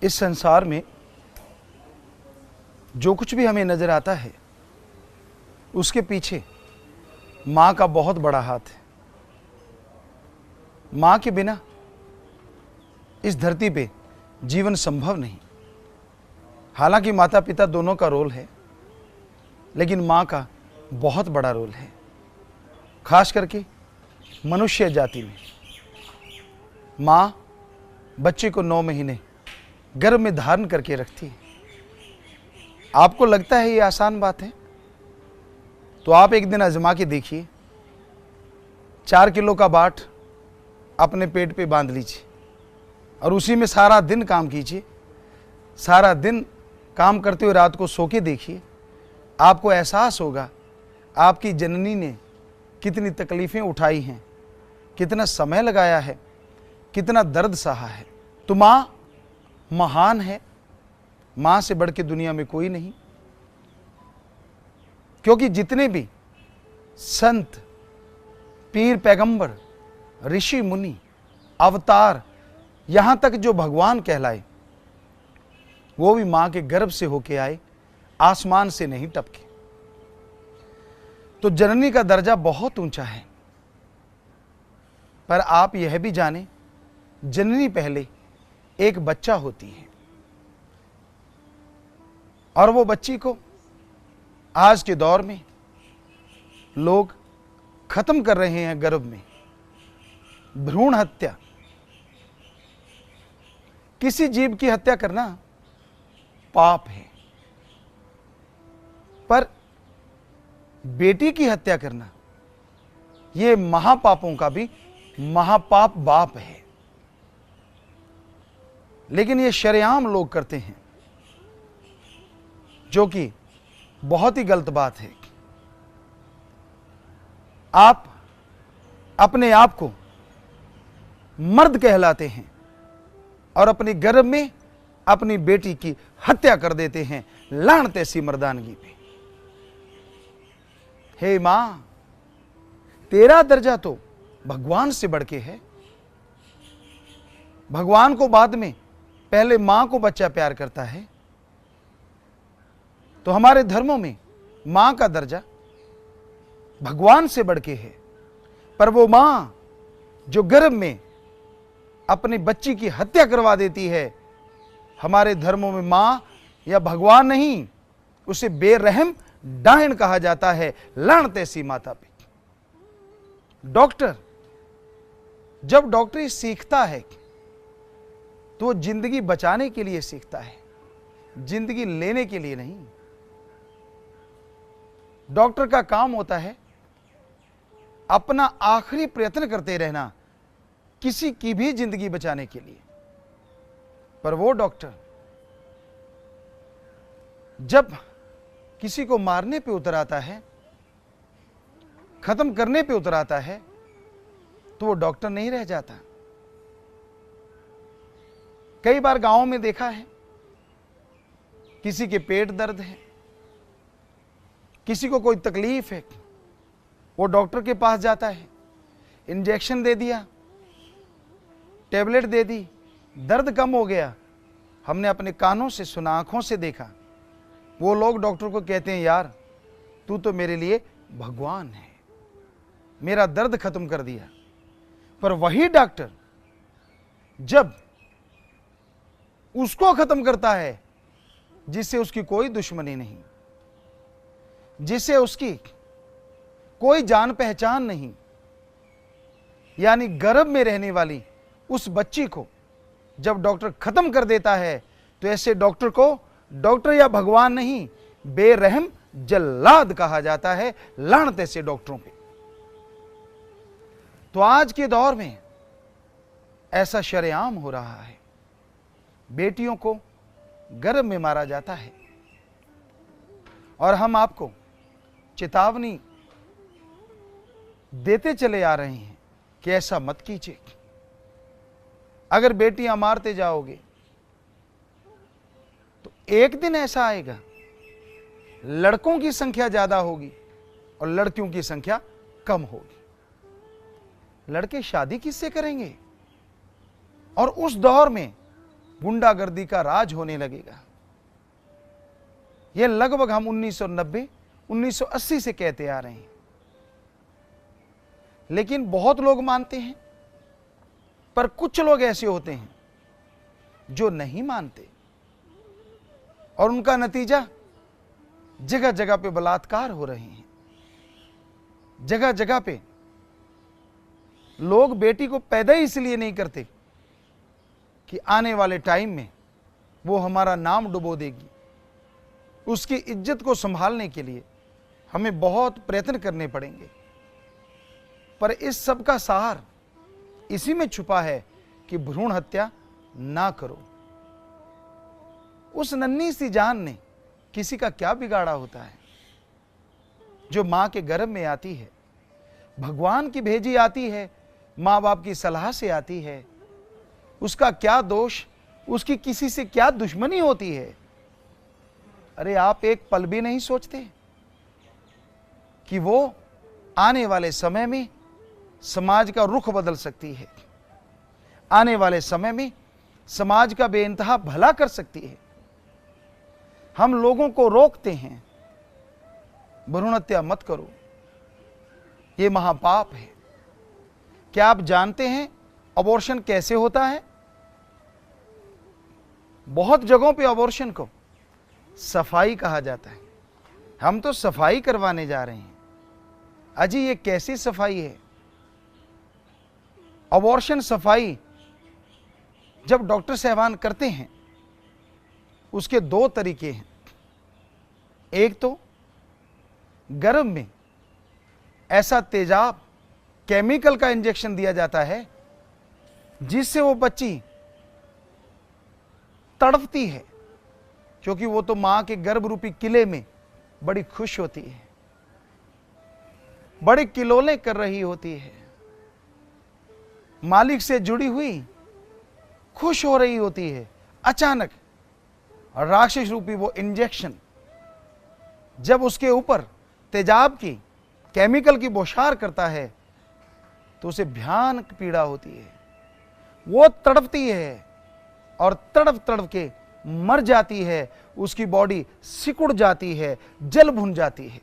इस संसार में जो कुछ भी हमें नजर आता है उसके पीछे माँ का बहुत बड़ा हाथ है। माँ के बिना इस धरती पे जीवन संभव नहीं। हालांकि माता पिता दोनों का रोल है, लेकिन माँ का बहुत बड़ा रोल है, खास करके मनुष्य जाति में। माँ बच्चे को 9 महीने गर्भ में धारण करके रखती है। आपको लगता है ये आसान बात है? तो आप एक दिन आजमा के देखिए। 4 किलो का बाट अपने पेट पे बांध लीजिए और उसी में सारा दिन काम कीजिए। सारा दिन काम करते हुए रात को सो के देखिए। आपको एहसास होगा आपकी जननी ने कितनी तकलीफ़ें उठाई हैं, कितना समय लगाया है, कितना दर्द सहा है। तो माँ महान है। माँ से बढ़ के दुनिया में कोई नहीं। क्योंकि जितने भी संत, पीर, पैगंबर, ऋषि, मुनि, अवतार, यहां तक जो भगवान कहलाए, वो भी मां के गर्भ से होके आए, आसमान से नहीं टपके। तो जननी का दर्जा बहुत ऊंचा है। पर आप यह भी जाने, जननी पहले एक बच्चा होती है और वो बच्ची को आज के दौर में लोग खत्म कर रहे हैं गर्भ में। भ्रूण हत्या, किसी जीव की हत्या करना पाप है, पर बेटी की हत्या करना यह महापापों का भी महापाप बाप है। लेकिन ये शरेआम लोग करते हैं, जो कि बहुत ही गलत बात है। आप अपने आप को मर्द कहलाते हैं और अपने गर्भ में अपनी बेटी की हत्या कर देते हैं, लानत ऐसी मर्दानगी पे। हे मां, तेरा दर्जा तो भगवान से बढ़ के है। भगवान को बाद में, पहले मां को बच्चा प्यार करता है। तो हमारे धर्मों में मां का दर्जा भगवान से बढ़ के है। पर वो मां जो गर्भ में अपनी बच्ची की हत्या करवा देती है, हमारे धर्मों में मां या भगवान नहीं, उसे बेरहम डायन कहा जाता है। लानत ऐसी माता पे। डॉक्टर जब डॉक्टरी सीखता है तो वो जिंदगी बचाने के लिए सीखता है, जिंदगी लेने के लिए नहीं। डॉक्टर का काम होता है अपना आखिरी प्रयत्न करते रहना किसी की भी जिंदगी बचाने के लिए। पर वो डॉक्टर जब किसी को मारने पे उतर आता है, खत्म करने पे उतर आता है, तो वो डॉक्टर नहीं रह जाता। कई बार गांवों में देखा है, किसी के पेट दर्द है, किसी को कोई तकलीफ है, वो डॉक्टर के पास जाता है, इंजेक्शन दे दिया, टैबलेट दे दी, दर्द कम हो गया। हमने अपने कानों से सुना, आंखों से देखा। वो लोग डॉक्टर को कहते हैं, यार तू तो मेरे लिए भगवान है, मेरा दर्द खत्म कर दिया। पर वही डॉक्टर जब उसको खत्म करता है जिससे उसकी कोई दुश्मनी नहीं, जिससे उसकी कोई जान पहचान नहीं, यानी गर्भ में रहने वाली उस बच्ची को जब डॉक्टर खत्म कर देता है, तो ऐसे डॉक्टर को डॉक्टर या भगवान नहीं, बेरहम जल्लाद कहा जाता है। लानत ऐसे डॉक्टरों पे। तो आज के दौर में ऐसा शरेआम हो रहा है। बेटियों को गर्भ में मारा जाता है और हम आपको चेतावनी देते चले आ रहे हैं कि ऐसा मत कीजिए। अगर बेटियां मारते जाओगे तो एक दिन ऐसा आएगा, लड़कों की संख्या ज्यादा होगी और लड़कियों की संख्या कम होगी। लड़के शादी किससे करेंगे? और उस दौर में गुंडागर्दी का राज होने लगेगा। यह लगभग हम 1990 1980 से कहते आ रहे हैं, लेकिन बहुत लोग मानते हैं, पर कुछ लोग ऐसे होते हैं जो नहीं मानते, और उनका नतीजा जगह जगह पे बलात्कार हो रहे हैं। जगह जगह पे लोग बेटी को पैदा ही इसलिए नहीं करते कि आने वाले टाइम में वो हमारा नाम डुबो देगी। उसकी इज्जत को संभालने के लिए हमें बहुत प्रयत्न करने पड़ेंगे, पर इस सब का सार इसी में छुपा है कि भ्रूण हत्या ना करो। उस नन्ही सी जान ने किसी का क्या बिगाड़ा होता है? जो मां के गर्भ में आती है, भगवान की भेजी आती है, मां बाप की सलाह से आती है, उसका क्या दोष? उसकी किसी से क्या दुश्मनी होती है? अरे आप एक पल भी नहीं सोचते कि वो आने वाले समय में समाज का रुख बदल सकती है, आने वाले समय में समाज का बेइंतहा भला कर सकती है। हम लोगों को रोकते हैं, भ्रूण हत्या मत करो, ये महापाप है। क्या आप जानते हैं अबॉर्शन कैसे होता है? बहुत जगहों पे अबॉर्शन को सफाई कहा जाता है। हम तो सफाई करवाने जा रहे हैं। अजी ये कैसी सफाई है? अबॉर्शन सफाई जब डॉक्टर साहबान करते हैं उसके दो तरीके हैं। एक तो गर्भ में ऐसा तेजाब केमिकल का इंजेक्शन दिया जाता है जिससे वो बच्ची तड़पती है, क्योंकि वो तो मां के गर्भ रूपी किले में बड़ी खुश होती है, बड़े किलोले कर रही होती है, मालिक से जुड़ी हुई खुश हो रही होती है। अचानक राक्षस रूपी वो इंजेक्शन जब उसके ऊपर तेजाब की केमिकल की बौछार करता है तो उसे भयानक पीड़ा होती है। वो तड़पती है और तड़प तड़प के मर जाती है। उसकी बॉडी सिकुड़ जाती है, जल भुन जाती है,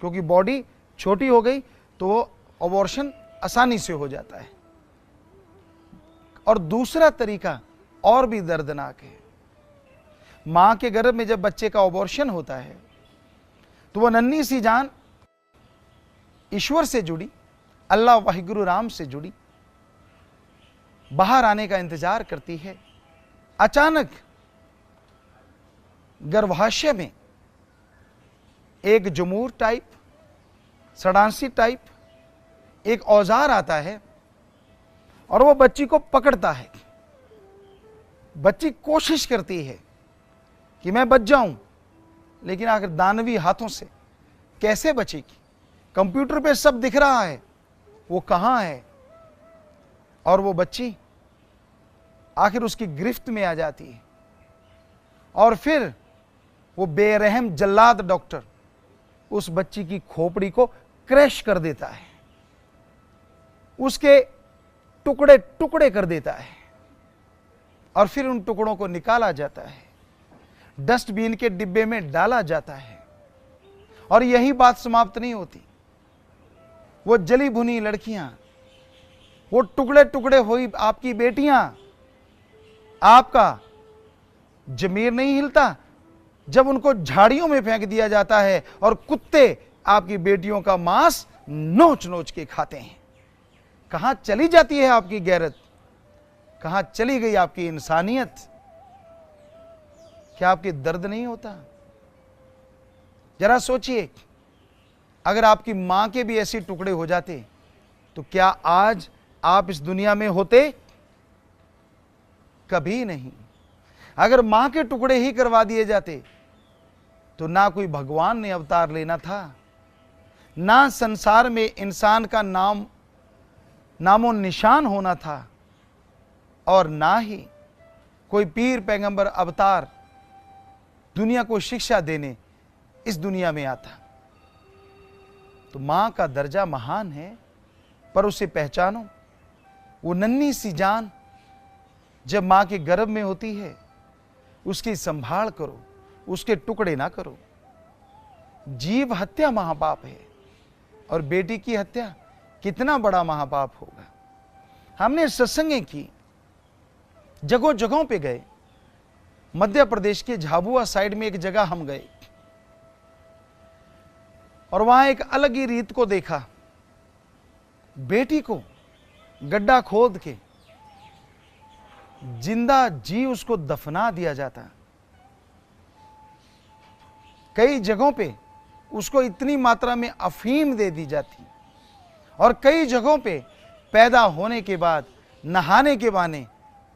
क्योंकि बॉडी छोटी हो गई तो वो अबॉर्शन आसानी से हो जाता है। और दूसरा तरीका और भी दर्दनाक है। मां के गर्भ में जब बच्चे का अबॉर्शन होता है तो वो नन्ही सी जान ईश्वर से जुड़ी, अल्लाह वाहिगुरु राम से जुड़ी, बाहर आने का इंतजार करती है। अचानक गर्भाशय में एक जमूर टाइप, सड़ांसी टाइप एक औजार आता है और वो बच्ची को पकड़ता है। बच्ची कोशिश करती है कि मैं बच जाऊं, लेकिन आखिर दानवी हाथों से कैसे बचेगी? कंप्यूटर पे सब दिख रहा है, वो कहां है? और वो बच्ची आखिर उसकी गिरफ्त में आ जाती है और फिर वो बेरहम जल्लाद डॉक्टर उस बच्ची की खोपड़ी को क्रैश कर देता है, उसके टुकड़े टुकड़े कर देता है और फिर उन टुकड़ों को निकाला जाता है, डस्टबिन के डिब्बे में डाला जाता है। और यही बात समाप्त नहीं होती। वो जली भुनी लड़कियां, वो टुकड़े टुकड़े हुई आपकी बेटियां, आपका जमीर नहीं हिलता जब उनको झाड़ियों में फेंक दिया जाता है और कुत्ते आपकी बेटियों का मांस नोच नोच के खाते हैं। कहां चली जाती है आपकी गैरत? कहां चली गई आपकी इंसानियत? क्या आपके दर्द नहीं होता? जरा सोचिए, अगर आपकी मां के भी ऐसे टुकड़े हो जाते तो क्या आज आप इस दुनिया में होते? कभी नहीं। अगर मां के टुकड़े ही करवा दिए जाते तो ना कोई भगवान ने अवतार लेना था, ना संसार में इंसान का नामो निशान होना था, और ना ही कोई पीर पैगंबर अवतार दुनिया को शिक्षा देने इस दुनिया में आता। तो मां का दर्जा महान है, पर उसे पहचानो। वो नन्ही सी जान जब माँ के गर्भ में होती है उसकी संभाल करो, उसके टुकड़े ना करो। जीव हत्या महापाप है और बेटी की हत्या कितना बड़ा महापाप होगा। हमने सत्संगें की, जगहों जगहों पे गए। मध्य प्रदेश के झाबुआ साइड में एक जगह हम गए और वहां एक अलग ही रीत को देखा। बेटी को गड्ढा खोद के जिंदा जी उसको दफना दिया जाता। कई जगहों पे उसको इतनी मात्रा में अफीम दे दी जाती और कई जगहों पे पैदा होने के बाद नहाने के बहाने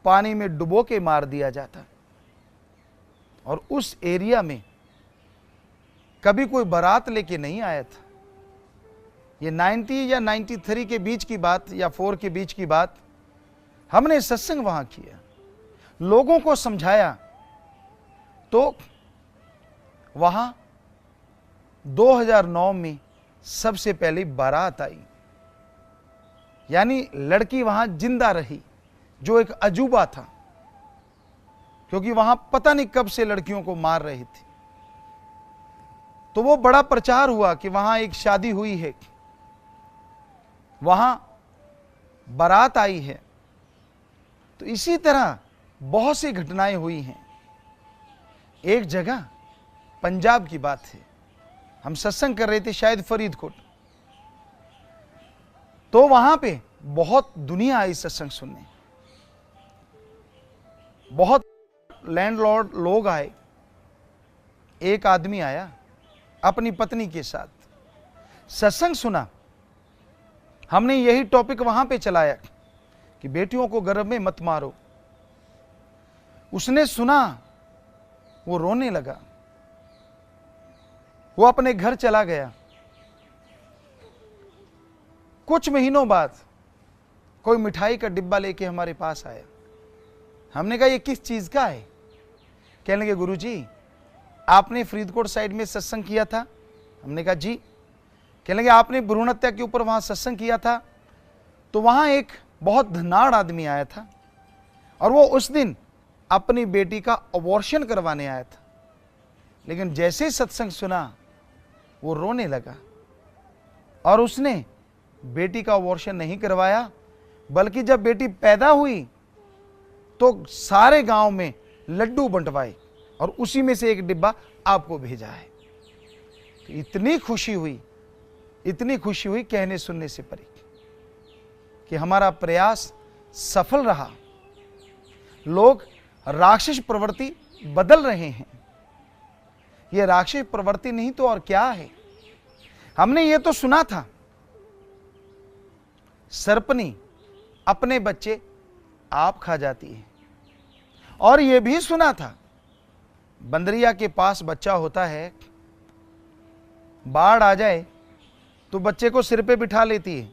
पानी में डुबो के मार दिया जाता। और उस एरिया में कभी कोई बारात लेके नहीं आया था। ये 90 या 93 के बीच की बात या 4 के बीच की बात। हमने सत्संग वहां किया, लोगों को समझाया। तो वहां 2009 में सबसे पहली बारात आई, यानी लड़की वहां जिंदा रही, जो एक अजूबा था, क्योंकि वहां पता नहीं कब से लड़कियों को मार रही थी। तो वो बड़ा प्रचार हुआ कि वहां एक शादी हुई है, वहां बारात आई है। तो इसी तरह बहुत सी घटनाएं हुई हैं। एक जगह पंजाब की बात है, हम सत्संग कर रहे थे शायद फरीदकोट। तो वहां पे बहुत दुनिया आई सत्संग सुनने, बहुत लैंडलॉर्ड लोग आए। एक आदमी आया अपनी पत्नी के साथ, सत्संग सुना। हमने यही टॉपिक वहां पे चलाया कि बेटियों को गर्भ में मत मारो। उसने सुना, वो रोने लगा, वो अपने घर चला गया। कुछ महीनों बाद कोई मिठाई का डिब्बा लेके हमारे पास आया। हमने कहा ये किस चीज का है? कहने लगे गुरुजी आपने फरीदकोट साइड में सत्संग किया था। हमने कहा जी। कहने लगे आपने भ्रूण हत्या के ऊपर वहां सत्संग किया था। तो वहां एक बहुत धनाढ़ आदमी आया था और वो उस दिन अपनी बेटी का अबॉर्शन करवाने आया था। लेकिन जैसे ही सत्संग सुना वो रोने लगा और उसने बेटी का अबॉर्शन नहीं करवाया, बल्कि जब बेटी पैदा हुई तो सारे गांव में लड्डू बंटवाए और उसी में से एक डिब्बा आपको भेजा है। तो इतनी खुशी हुई कहने सुनने से परे कि हमारा प्रयास सफल रहा। लोग राक्षस प्रवृत्ति बदल रहे हैं। यह राक्षस प्रवृत्ति नहीं तो और क्या है? हमने ये तो सुना था सर्पनी अपने बच्चे आप खा जाती है, और यह भी सुना था बंदरिया के पास बच्चा होता है, बाढ़ आ जाए तो बच्चे को सिर पे बिठा लेती है,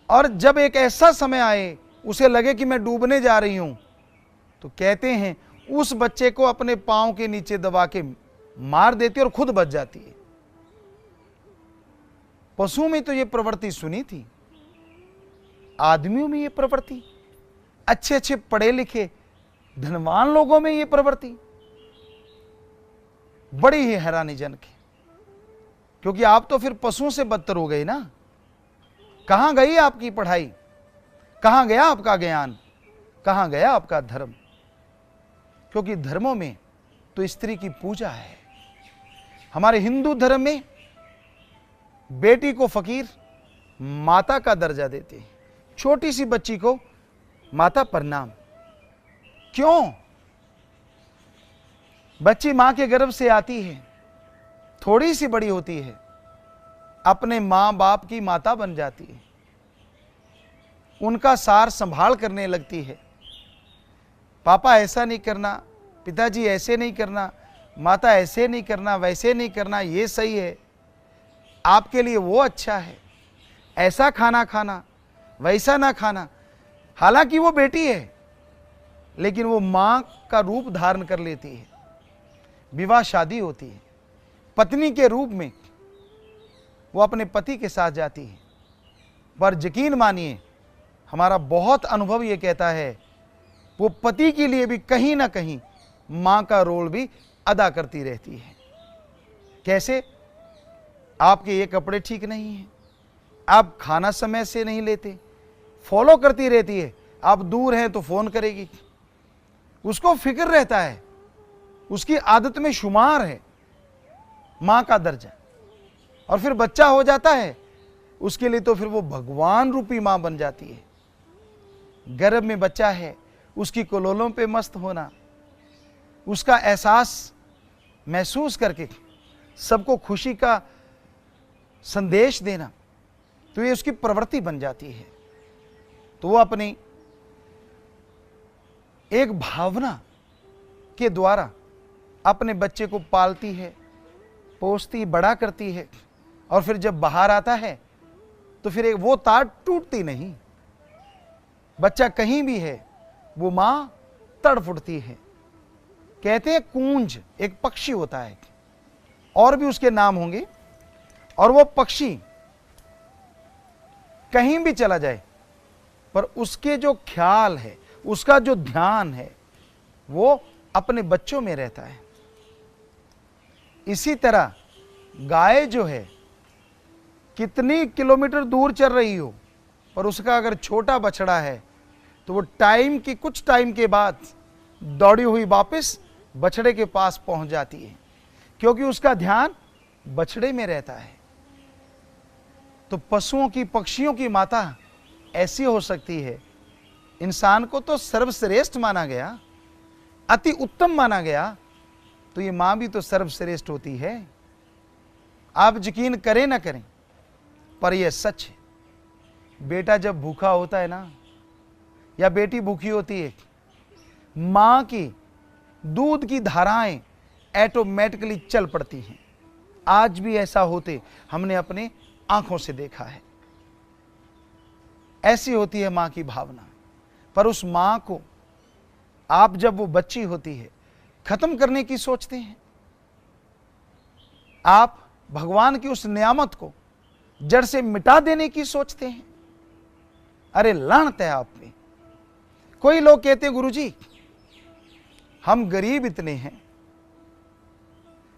और जब एक ऐसा समय आए उसे लगे कि मैं डूबने जा रही हूं, तो कहते हैं उस बच्चे को अपने पांव के नीचे दबा के मार देती और खुद बच जाती है। पशुओं में तो यह प्रवृत्ति सुनी थी, आदमियों में यह प्रवृत्ति, अच्छे अच्छे पढ़े लिखे धनवान लोगों में यह प्रवृत्ति बड़ी ही हैरानीजनक है। क्योंकि आप तो फिर पशुओं से बदतर हो गए ना। कहां गई आपकी पढ़ाई? कहां गया आपका ज्ञान? कहां गया आपका धर्म? क्योंकि धर्मों में तो स्त्री की पूजा है। हमारे हिंदू धर्म में बेटी को फकीर माता का दर्जा देते हैं, छोटी सी बच्ची को माता प्रणाम। क्यों? बच्ची मां के गर्भ से आती है, थोड़ी सी बड़ी होती है, अपने मां बाप की माता बन जाती है, उनका सार संभाल करने लगती है। पापा ऐसा नहीं करना, पिताजी ऐसे नहीं करना, माता ऐसे नहीं करना, वैसे नहीं करना, ये सही है, आपके लिए वो अच्छा है, ऐसा खाना खाना, वैसा ना खाना। हालांकि वो बेटी है, लेकिन वो मां का रूप धारण कर लेती है। विवाह शादी होती है, पत्नी के रूप में वो अपने पति के साथ जाती है। पर यकीन मानिए, हमारा बहुत अनुभव ये कहता है वो पति के लिए भी कहीं ना कहीं मां का रोल भी अदा करती रहती है। कैसे? आपके ये कपड़े ठीक नहीं हैं, आप खाना समय से नहीं लेते, फॉलो करती रहती है। आप दूर हैं तो फोन करेगी, उसको फिक्र रहता है, उसकी आदत में शुमार है मां का दर्जा। और फिर बच्चा हो जाता है, उसके लिए तो फिर वो भगवान रूपी मां बन जाती है। गर्भ में बच्चा है, उसकी कोलोलों पे मस्त होना, उसका एहसास महसूस करके सबको खुशी का संदेश देना, तो ये उसकी प्रवृत्ति बन जाती है। तो वो अपनी एक भावना के द्वारा अपने बच्चे को पालती है, पोसती, बड़ा करती है। और फिर जब बाहर आता है तो फिर एक वो तार टूटती नहीं। बच्चा कहीं भी है, वो मां तड़फुटती है। कहते हैं कूंज एक पक्षी होता है, और भी उसके नाम होंगे, और वो पक्षी कहीं भी चला जाए पर उसके जो ख्याल है, उसका जो ध्यान है, वो अपने बच्चों में रहता है। इसी तरह गाय जो है, कितनी किलोमीटर दूर चल रही हो, पर उसका अगर छोटा बछड़ा है तो वो कुछ टाइम के बाद दौड़ी हुई वापस बछड़े के पास पहुंच जाती है, क्योंकि उसका ध्यान बछड़े में रहता है। तो पशुओं की, पक्षियों की माता ऐसी हो सकती है। इंसान को तो सर्वश्रेष्ठ माना गया, अति उत्तम माना गया, तो ये मां भी तो सर्वश्रेष्ठ होती है। आप यकीन करें ना करें, पर यह सच है। बेटा जब भूखा होता है ना, या बेटी भूखी होती है, मां की दूध की धाराएं ऑटोमेटिकली चल पड़ती हैं। आज भी ऐसा होते हमने अपने आंखों से देखा है। ऐसी होती है मां की भावना। पर उस मां को आप जब वो बच्ची होती है खत्म करने की सोचते हैं, आप भगवान की उस नियामत को जड़ से मिटा देने की सोचते हैं। अरे लानत है आप में। कोई लोग कहते हैं गुरुजी हम गरीब इतने हैं,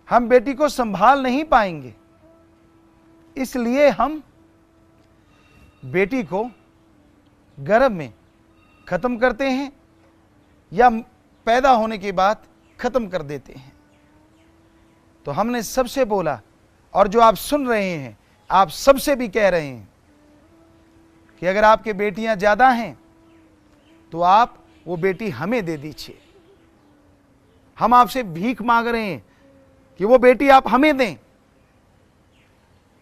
हम बेटी को संभाल नहीं पाएंगे, इसलिए हम बेटी को गर्भ में खत्म करते हैं या पैदा होने के बाद खत्म कर देते हैं। तो हमने सबसे बोला, और जो आप सुन रहे हैं आप सबसे भी कह रहे हैं कि अगर आपके बेटियां ज्यादा हैं तो आप वो बेटी हमें दे दीजिए। हम आपसे भीख मांग रहे हैं कि वो बेटी आप हमें दें,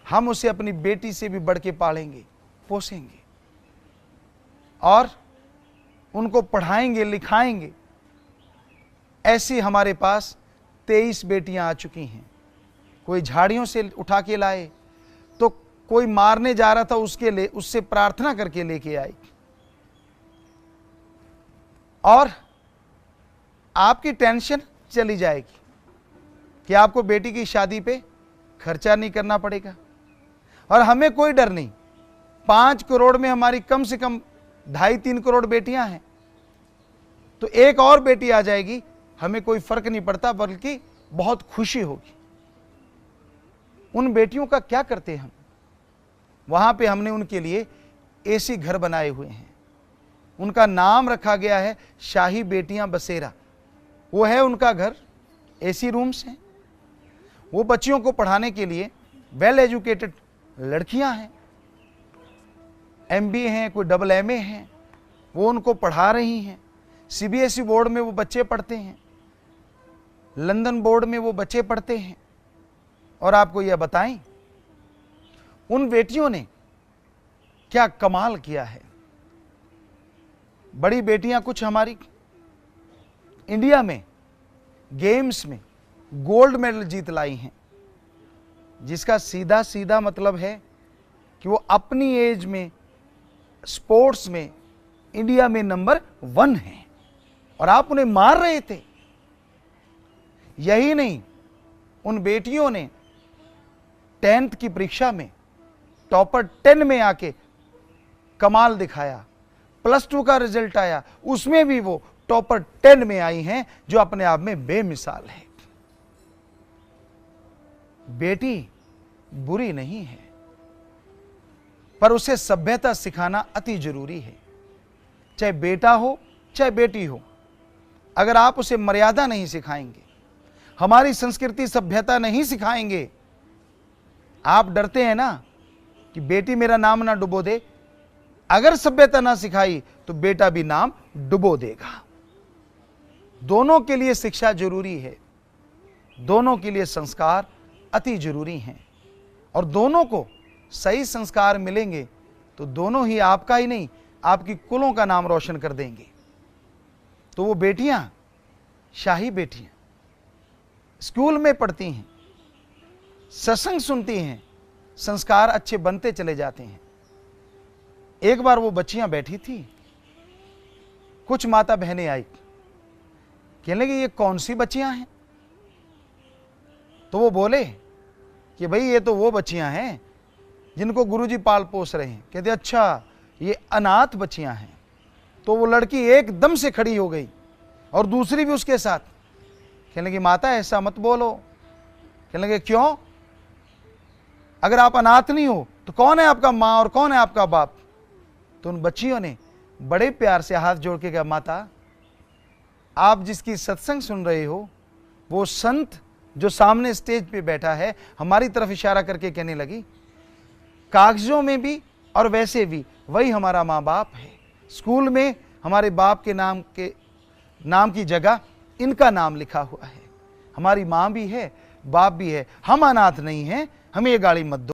हम उसे अपनी बेटी से भी बढ़ के पालेंगे, पोसेंगे और उनको पढ़ाएंगे, लिखाएंगे। ऐसी हमारे पास 23 बेटियां आ चुकी हैं। कोई झाड़ियों से उठा के लाए, तो कोई मारने जा रहा था उससे प्रार्थना करके लेके आई। और आपकी टेंशन चली जाएगी कि आपको बेटी की शादी पे खर्चा नहीं करना पड़ेगा। और हमें कोई डर नहीं, 5 करोड़ में हमारी कम से कम 2.5-3 करोड़ बेटियां हैं, तो एक और बेटी आ जाएगी, हमें कोई फर्क नहीं पड़ता, बल्कि बहुत खुशी होगी। उन बेटियों का क्या करते हम? वहां पे हमने उनके लिए एसी घर बनाए हुए हैं। उनका नाम रखा गया है शाही बेटियां बसेरा। वो है उनका घर, एसी रूम्स हैं। वो बच्चियों को पढ़ाने के लिए वेल एजुकेटेड लड़कियां हैं, MBA हैं, कोई MA हैं, वो उनको पढ़ा रही हैं। CBSE बोर्ड में वो बच्चे पढ़ते हैं, लंदन बोर्ड में वो बच्चे पढ़ते हैं। और आपको यह बताएं, उन बेटियों ने क्या कमाल किया है। बड़ी बेटियां कुछ हमारी इंडिया में गेम्स में गोल्ड मेडल जीत लाई हैं, जिसका सीधा सीधा मतलब है कि वो अपनी एज में स्पोर्ट्स में इंडिया में नंबर 1 है, और आप उन्हें मार रहे थे। यही नहीं, उन बेटियों ने 10th की परीक्षा में टॉपर 10 में आके कमाल दिखाया। +2 का रिजल्ट आया, उसमें भी वो टॉपर 10 में आई हैं, जो अपने आप में बेमिसाल है। बेटी बुरी नहीं है, पर उसे सभ्यता सिखाना अति जरूरी है। चाहे बेटा हो चाहे बेटी हो, अगर आप उसे मर्यादा नहीं सिखाएंगे, हमारी संस्कृति सभ्यता नहीं सिखाएंगे, आप डरते हैं ना कि बेटी मेरा नाम ना डुबो दे, अगर सभ्यता ना सिखाई तो बेटा भी नाम डुबो देगा। दोनों के लिए शिक्षा जरूरी है, दोनों के लिए संस्कार अति जरूरी हैं, और दोनों को सही संस्कार मिलेंगे तो दोनों ही आपका ही नहीं, आपकी कुलों का नाम रोशन कर देंगे। तो वो बेटियां, शाही बेटियां, स्कूल में पढ़ती हैं, सत्संग सुनती हैं, संस्कार अच्छे बनते चले जाते हैं। एक बार वो बच्चियां बैठी थी, कुछ माता बहनें आई, कहने लगी ये कौन सी बच्चियां हैं? तो वो बोले कि भाई ये तो वो बच्चियां हैं जिनको गुरुजी पाल पोस रहे हैं। कहते अच्छा, ये अनाथ बच्चियां हैं। तो वो लड़की एकदम से खड़ी हो गई और दूसरी भी उसके साथ। कहने लगी माता ऐसा मत बोलो। कहने लगे क्यों? अगर आप अनाथ नहीं हो तो कौन है आपका माँ और कौन है आपका बाप? तो उन बच्चियों ने बड़े प्यार से हाथ जोड़ के कहा माता, आप जिसकी सत्संग सुन रहे हो वो संत जो सामने स्टेज पे बैठा है, हमारी तरफ इशारा करके कहने लगी कागजों में भी और वैसे भी वही हमारा माँ बाप है। स्कूल में हमारे बाप के नाम की जगह इनका नाम लिखा हुआ है। हमारी माँ भी है, बाप भी है, हम अनाथ नहीं हैं, हमें ये गाली मत दो।